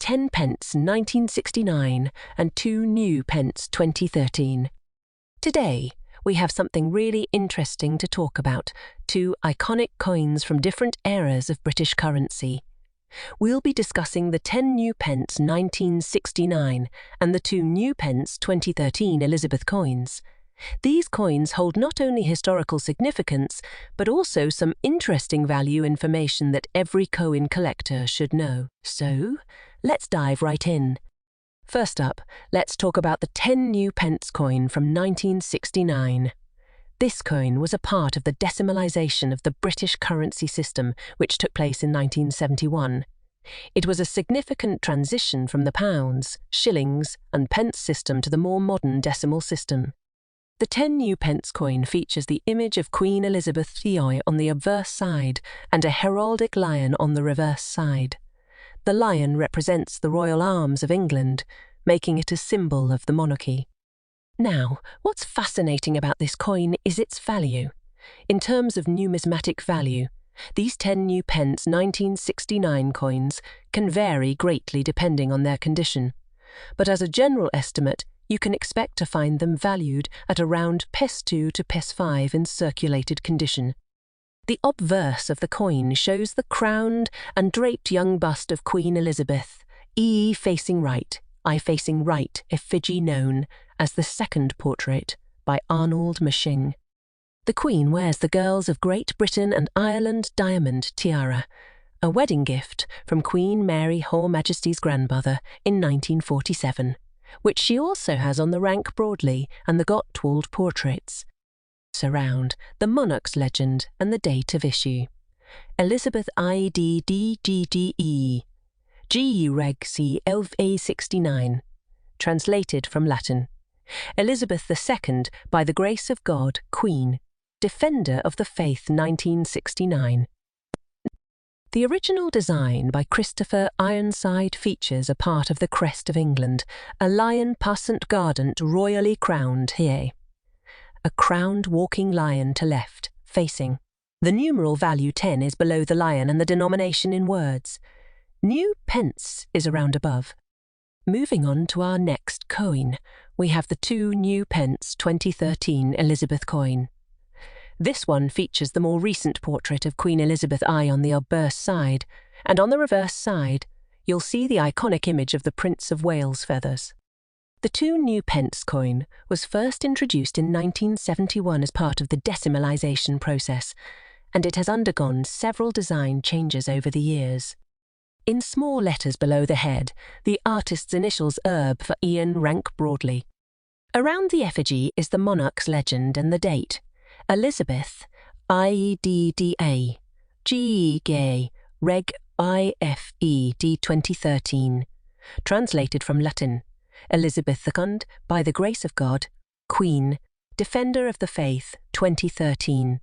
10 pence 1969 and 2 new pence 2013. Today, we have something really interesting to talk about, 2 iconic coins from different eras of British currency. We'll be discussing the 10 new pence 1969 and the 2 new pence 2013 Elizabeth coins. These coins hold not only historical significance, but also some interesting value information that every coin collector should know. So, let's dive right in. First up, let's talk about the 10 new pence coin from 1969. This coin was a part of the decimalisation of the British currency system, which took place in 1971. It was a significant transition from the pounds, shillings, and pence system to the more modern decimal system. The 10 new pence coin features the image of Queen Elizabeth II on the obverse side and a heraldic lion on the reverse side. The lion represents the royal arms of England, making it a symbol of the monarchy. Now, what's fascinating about this coin is its value. In terms of numismatic value, these 10 new pence 1969 coins can vary greatly depending on their condition. But as a general estimate, you can expect to find them valued at around PS2 to PS5 in circulated condition. The obverse of the coin shows the crowned and draped young bust of Queen Elizabeth, E facing right, I facing right effigy known as the second portrait by Arnold Maching. The Queen wears the Girls of Great Britain and Ireland diamond tiara, a wedding gift from Queen Mary Her Majesty's grandmother in 1947. Which she also has on the rank broadly and the Gottwald portraits. Surround the monarch's legend and the date of issue. Elizabeth IDDGGE, GE Reg C LVA 69, translated from Latin. Elizabeth II, by the grace of God, Queen, Defender of the Faith 1969. The original design by Christopher Ironside features a part of the crest of England, a lion passant gardant royally crowned here. A crowned walking lion to left, facing. The numeral value 10 is below the lion and the denomination in words. New pence is around above. Moving on to our next coin, we have the 2 new pence 2013 Elizabeth coin. This one features the more recent portrait of Queen Elizabeth I on the obverse side, and on the reverse side, you'll see the iconic image of the Prince of Wales feathers. The 2 new pence coin was first introduced in 1971 as part of the decimalisation process, and it has undergone several design changes over the years. In small letters below the head, the artist's initials ERB for Ian rank broadly. Around the effigy is the monarch's legend and the date. Elizabeth, IDDA, GEG, Reg IFED 2013, translated from Latin. Elizabeth II, by the grace of God, Queen, Defender of the Faith 2013.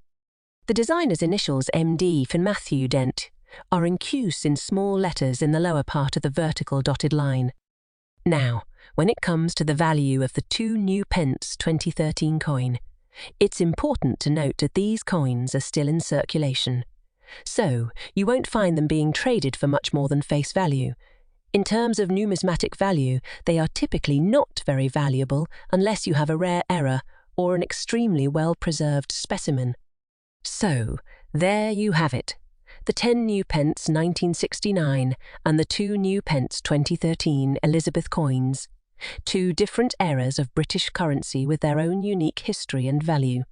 The designer's initials MD for Matthew Dent are in use in small letters in the lower part of the vertical dotted line. Now, when it comes to the value of the 2 new pence 2013 coin, it's important to note that these coins are still in circulation. So, you won't find them being traded for much more than face value. In terms of numismatic value, they are typically not very valuable unless you have a rare error or an extremely well-preserved specimen. So, there you have it. The 10 new pence 1969 and the 2 new pence 2013 Elizabeth coins. 2 different eras of British currency with their own unique history and value.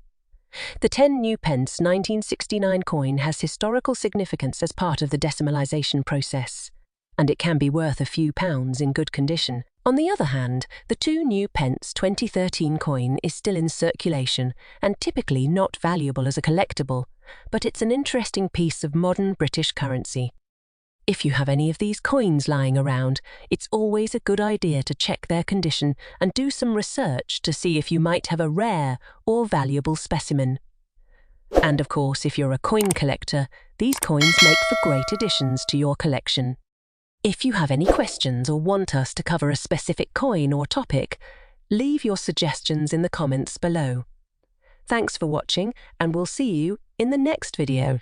The 10 new pence 1969 coin has historical significance as part of the decimalisation process, and it can be worth a few pounds in good condition. On the other hand, the 2 new pence 2013 coin is still in circulation and typically not valuable as a collectible, but it's an interesting piece of modern British currency. If you have any of these coins lying around, it's always a good idea to check their condition and do some research to see if you might have a rare or valuable specimen. And of course, if you're a coin collector, these coins make for great additions to your collection. If you have any questions or want us to cover a specific coin or topic, leave your suggestions in the comments below. Thanks for watching, and we'll see you in the next video.